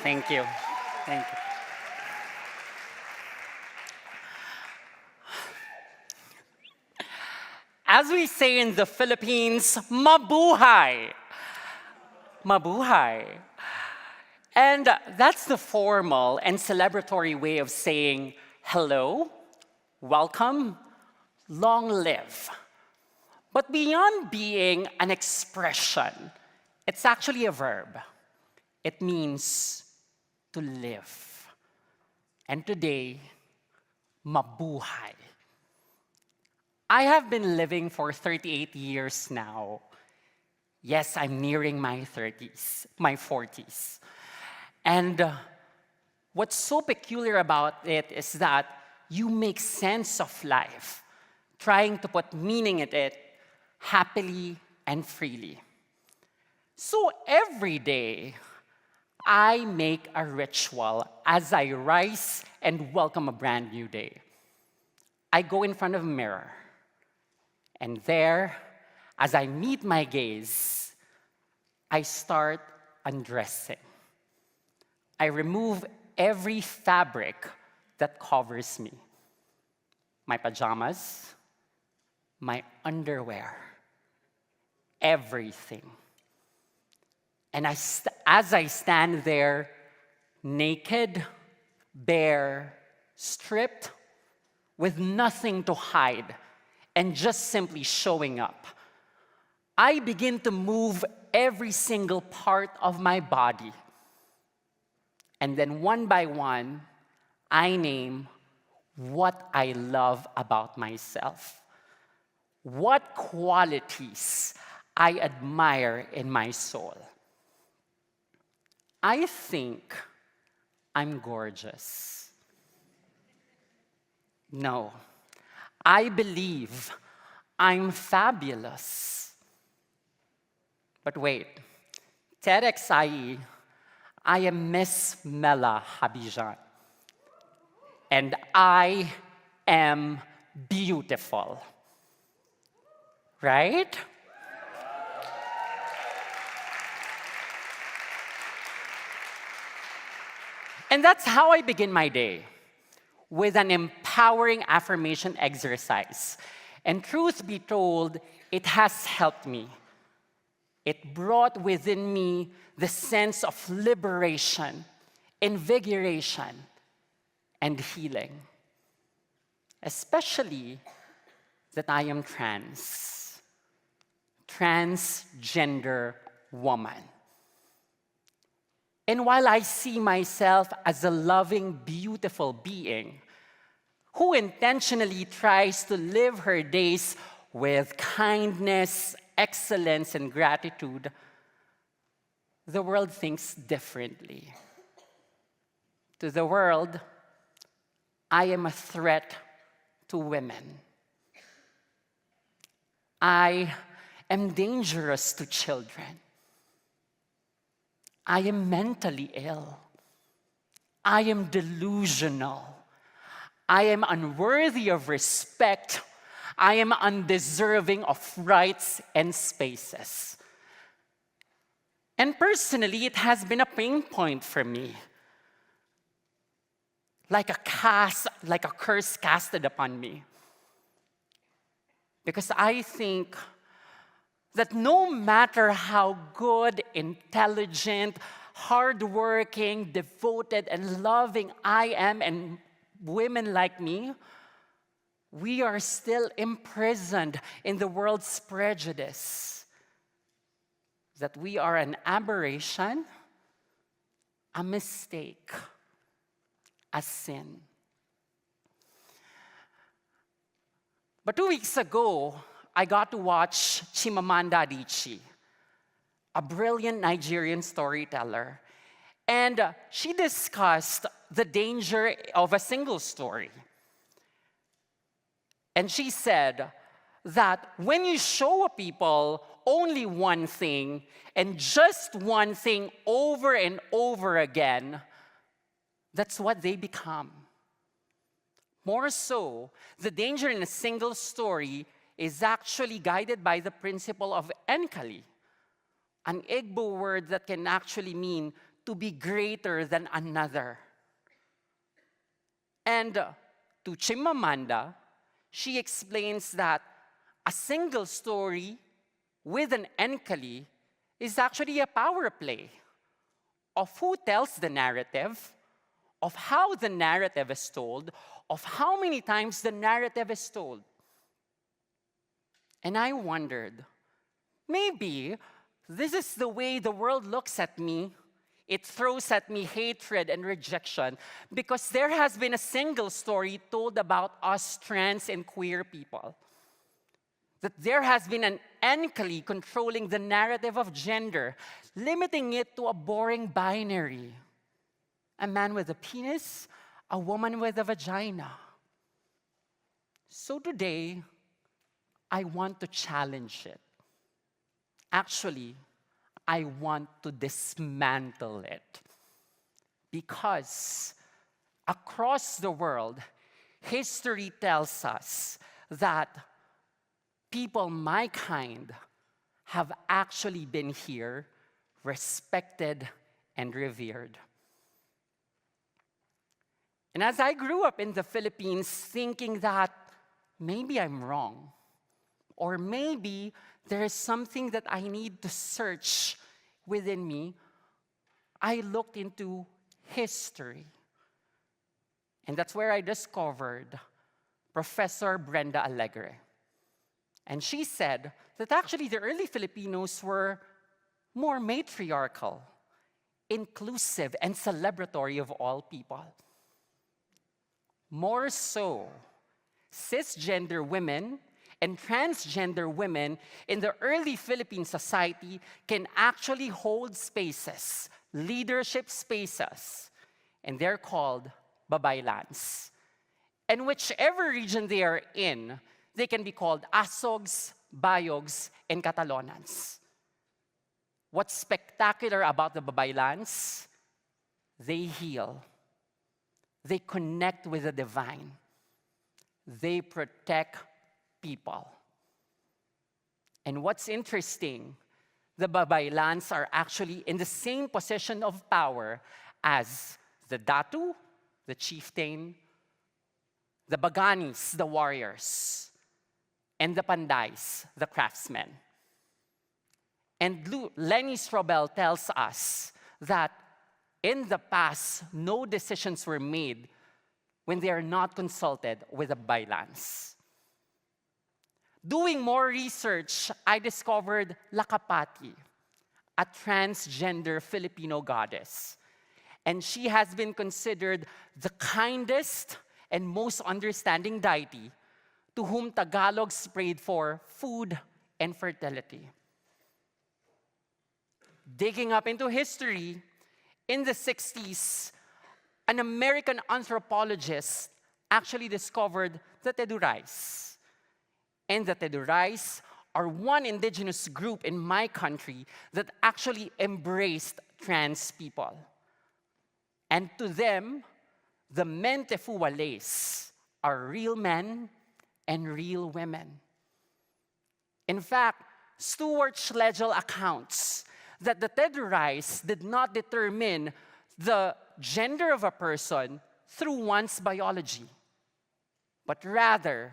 Thank you. Thank you. As we say in the Philippines, mabuhay. Mabuhay. And that's the formal and celebratory way of saying hello, welcome, long live. But beyond being an expression, it's actually a verb. It means to live. And today, mabuhay. I have been living for 38 years now. Yes, I'm nearing my 40s. And what's so peculiar about it is that you make sense of life, trying to put meaning in it happily and freely. So every day, I make a ritual as I rise and welcome a brand new day. I go in front of a mirror, and there, as I meet my gaze, I start undressing. I remove every fabric that covers me. My pajamas, my underwear, everything. And as I stand there, naked, bare, stripped, with nothing to hide, and just simply showing up, I begin to move every single part of my body. And then one by one, I name what I love about myself, what qualities I admire in my soul. I think I'm gorgeous. No, I believe I'm fabulous. But wait, TEDxIE, I am Miss Mela Habijan. And I am beautiful. Right? And that's how I begin my day, with an empowering affirmation exercise. And truth be told, it has helped me. It brought within me the sense of liberation, invigoration, and healing. Especially that I am transgender woman. And while I see myself as a loving, beautiful being who intentionally tries to live her days with kindness, excellence, and gratitude, the world thinks differently. To the world, I am a threat to women. I am dangerous to children. I am mentally ill. I am delusional. I am unworthy of respect. I am undeserving of rights and spaces. And personally, it has been a pain point for me. Like a curse casted upon me. Because I think that no matter how good, intelligent, hardworking, devoted, and loving I am, and women like me, we are still imprisoned in the world's prejudice. That we are an aberration, a mistake, a sin. But 2 weeks ago, I got to watch Chimamanda Adichie, a brilliant Nigerian storyteller. And she discussed the danger of a single story. And she said that when you show people only one thing, and just one thing over and over again, that's what they become. More so, the danger in a single story is actually guided by the principle of enkali, an Igbo word that can actually mean to be greater than another. And to Chimamanda, she explains that a single story with an enkali is actually a power play of who tells the narrative, of how the narrative is told, of how many times the narrative is told. And I wondered, maybe this is the way the world looks at me. It throws at me hatred and rejection because there has been a single story told about us trans and queer people. That there has been an enkali controlling the narrative of gender, limiting it to a boring binary. A man with a penis, a woman with a vagina. So today, I want to challenge it. Actually, I want to dismantle it. Because across the world, history tells us that people my kind have actually been here, respected and revered. And as I grew up in the Philippines thinking that maybe I'm wrong, or maybe there is something that I need to search within me, I looked into history. And that's where I discovered Professor Brenda Alegre. And she said that actually the early Filipinos were more matriarchal, inclusive, and celebratory of all people. More so, cisgender women and transgender women in the early Philippine society can actually hold spaces, leadership spaces, and they're called babaylans. And whichever region they are in, they can be called asogs, bayogs, and katalonans. What's spectacular about the babaylans? They heal. They connect with the divine. They protect people. And what's interesting, the babaylans are actually in the same position of power as the datu, the chieftain, the baganis, the warriors, and the pandays, the craftsmen. And Lenny Strobel tells us that in the past, no decisions were made when they are not consulted with the babaylans. Doing more research, I discovered Lakapati, a transgender Filipino goddess. And she has been considered the kindest and most understanding deity to whom Tagalogs prayed for food and fertility. Digging up into history, in the 60s, an American anthropologist actually discovered the Tedurais. And the Tedurais are one indigenous group in my country that actually embraced trans people. And to them, the Mentefuales are real men and real women. In fact, Stuart Schlegel accounts that the Tedurais did not determine the gender of a person through one's biology, but rather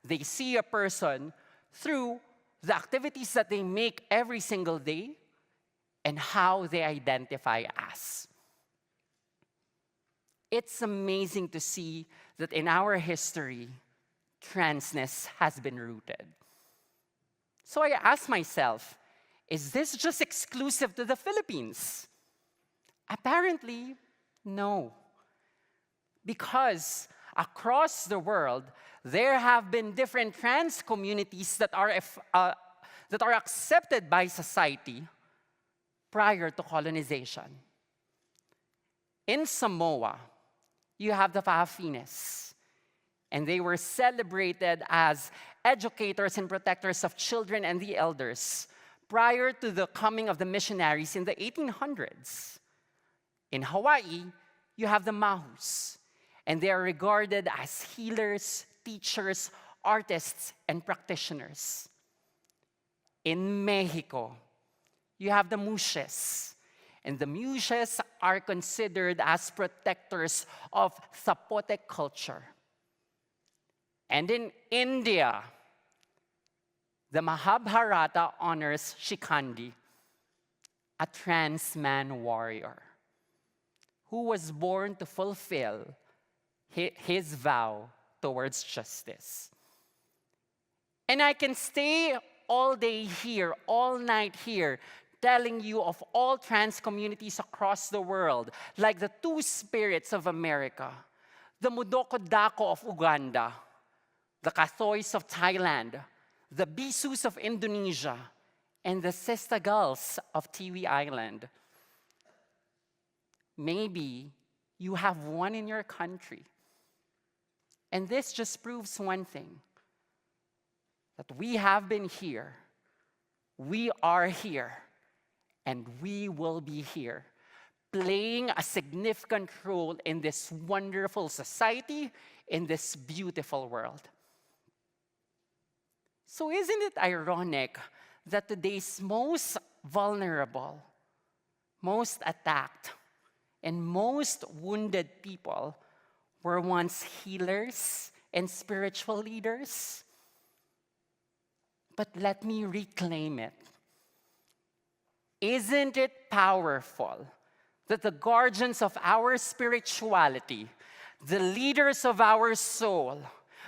they see a person through the activities that they make every single day and how they identify as. It's amazing to see that in our history, transness has been rooted. So I asked myself, is this just exclusive to the Philippines? Apparently, no. Because across the world, there have been different trans communities that are accepted by society prior to colonization. In Samoa, you have the Fa'afines, and they were celebrated as educators and protectors of children and the elders prior to the coming of the missionaries in the 1800s. In Hawaii, you have the Mahus, and they are regarded as healers, teachers, artists, and practitioners. In Mexico, you have the Mushes, and the Muses are considered as protectors of Zapotec culture. And in India, the Mahabharata honors Shikandi, a trans man warrior who was born to fulfill his vow towards justice. And I can stay all day here, all night here, telling you of all trans communities across the world, like the Two Spirits of America, the Mudoko-Dako of Uganda, the Kathoys of Thailand, the Bisus of Indonesia, and the Sistagals of Tiwi Island. Maybe you have one in your country. And this just proves one thing, that we have been here, we are here, and we will be here, playing a significant role in this wonderful society, in this beautiful world. So isn't it ironic that today's most vulnerable, most attacked, and most wounded people were once healers and spiritual leaders? But let me reclaim it. Isn't it powerful that the guardians of our spirituality, the leaders of our soul,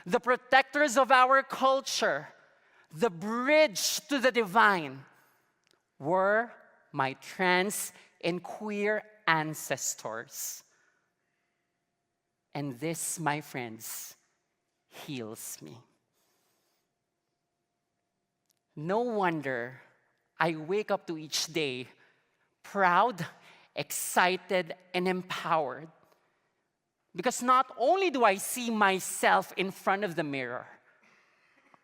the protectors of our culture, the bridge to the divine, were my trans and queer ancestors? And this, my friends, heals me. No wonder I wake up to each day proud, excited, and empowered. Because not only do I see myself in front of the mirror,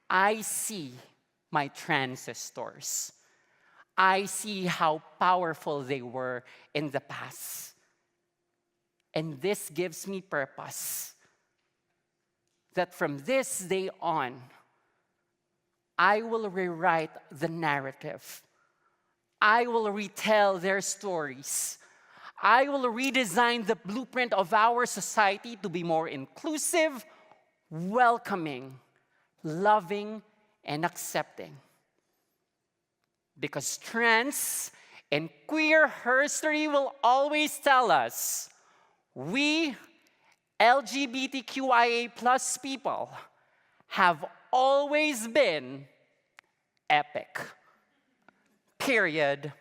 I see my transcestors. I see how powerful they were in the past. And this gives me purpose. That from this day on, I will rewrite the narrative. I will retell their stories. I will redesign the blueprint of our society to be more inclusive, welcoming, loving, and accepting. Because trans and queer herstory will always tell us, we LGBTQIA+ people have always been epic. Period.